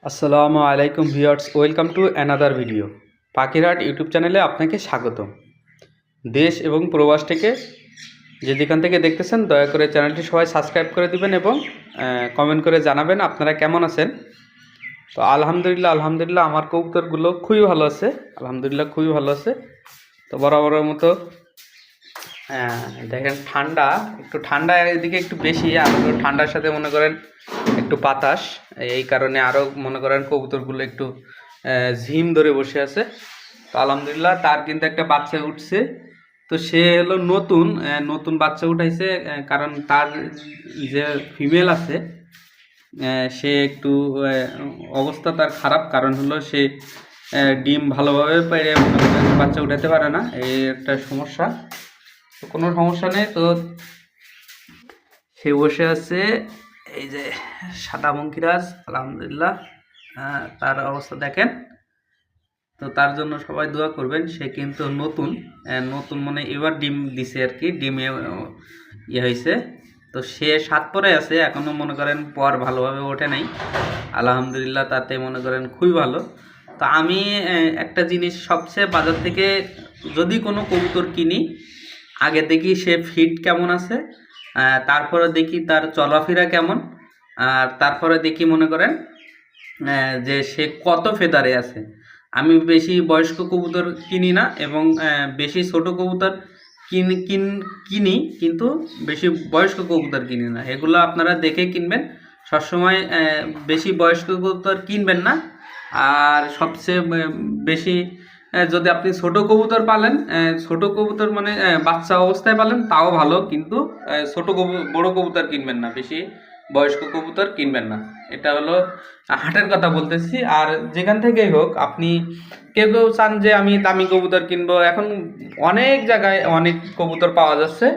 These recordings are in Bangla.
আসসালামু আলাইকুম viewers, welcome to another video. পাখিরহাট YouTube চ্যানেলে আপনাকে স্বাগতম। দেশ এবং প্রবাস থেকে যেখান থেকে দেখতেছেন দয়া করে চ্যানেলটি সবাই সাবস্ক্রাইব করে দিবেন এবং কমেন্ট করে জানাবেন আপনারা কেমন আছেন। তো আলহামদুলিল্লাহ আমার কবুতরগুলো খুবই ভালো আছে, আলহামদুলিল্লাহ খুবই ভালো আছে। তো বরাবরের মতো দেখেন একটু ঠান্ডা এদিকে একটু বেশি, আর ঠান্ডার সাথে মনে করেন একটু বাতাস, এই কারণে আরও মনে করেন কবুতরগুলো একটু ঝিম ধরে বসে আছে। তো আলহামদুলিল্লাহ তার কিন্তু একটা বাচ্চা উঠছে। তো সে হলো নতুন বাচ্চা উঠাইছে, কারণ তার যে ফিমেল আছে সে একটু অবস্থা তার খারাপ, কারণ হলো সে ডিম ভালোভাবে পেড়ে বাচ্চা উঠাতে পারে না, এই একটা সমস্যা। তো কোনো সমস্যা নেই, তো সে বসে আছে এই যে সাদা মঙ্কিরাজ। আলহামদুলিল্লাহ তার অবস্থা দেখেন। তো তার জন্য সবাই দোয়া করবেন। সে কিন্তু নতুন মানে এবার ডিম দিছে আর কি, ডিমে হয়েছে। তো সে 7 পরে আছে, এখনও মনে করেন পর ভালোভাবে ওঠে নাই। আলহামদুলিল্লাহ তাতে মনে করেন খুবই ভালো। তো আমি একটা জিনিস সবচেয়ে বাজার থেকে যদি কোনো কবুতর কিনি, আগে দেখি সে ফিট কেমন আছে, তারপরে দেখি তার চলাফেরা কেমন, আর তারপরে দেখি মনে করেন যে সে কত ফেদারে আছে। আমি বেশি বয়স্ক কবুতর কিনি না এবং বেশি ছোট কবুতর কিনি, কিন্তু বেশি বয়স্ক কবুতর কিনি না। এগুলো আপনারা দেখে কিনবেন। সবসময় বেশি বয়স্ক কবুতর কিনবেন না। আর সবচেয়ে বেশি যদি আপনি ছোট কবুতর পালেন, ছোট কবুতর মানে বাচ্চা অবস্থায় পালেন তাও ভালো, কিন্তু বড় কবুতর কিনবেন না, বেশি বয়স্ক কবুতর কিনবেন না। এটা হলো হাটের কথা বলতেছি। আর যেখান থেকেই হোক, আপনি কেউ চান যে আমি দামি কবুতর কিনবো, এখন অনেক জায়গায় অনেক কবুতর পাওয়া যাচ্ছে।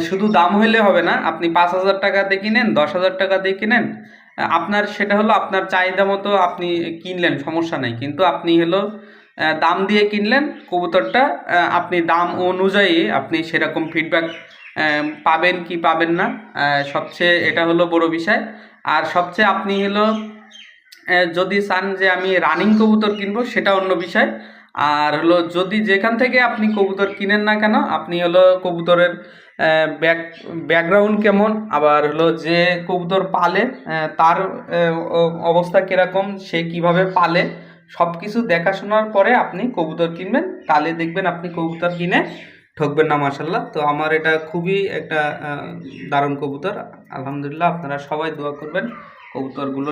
শুধু দাম হইলে হবে না, আপনি 5,000 টাকা দিয়ে কিনেন, 10,000 টাকা দিয়ে কিনেন, আপনার সেটা হলো আপনার চাহিদা মতো আপনি কিনলেন, সমস্যা নেই। কিন্তু আপনি হলো দাম দিয়ে কিনলেন কবুতরটা, আপনি দাম অনুযায়ী আপনি সেরকম ফিডব্যাক পাবেন কি পাবেন না, সবচেয়ে এটা হলো বড় বিষয়। আর সবচেয়ে আপনি হলো যদি চান যে আমি রানিং কবুতর কিনবো, সেটা অন্য বিষয়। আর হলো যদি যেখান থেকে আপনি কবুতর কিনেন না কেন, আপনি হলো কবুতরের ব্যাকগ্রাউন্ড কেমন, আবার হলো যে কবুতর পালে তার অবস্থা কীরকম, সে কিভাবে পালে, সব কিছু দেখাশোনার পরে আপনি কবুতর কিনবেন। তাহলে দেখবেন আপনি কবুতর কিনে ঠকবেন না। মাশাল্লাহ, তো আমার এটা খুবই একটা দারুণ কবুতর। আলহামদুলিল্লাহ আপনারা সবাই দোয়া করবেন কবুতরগুলো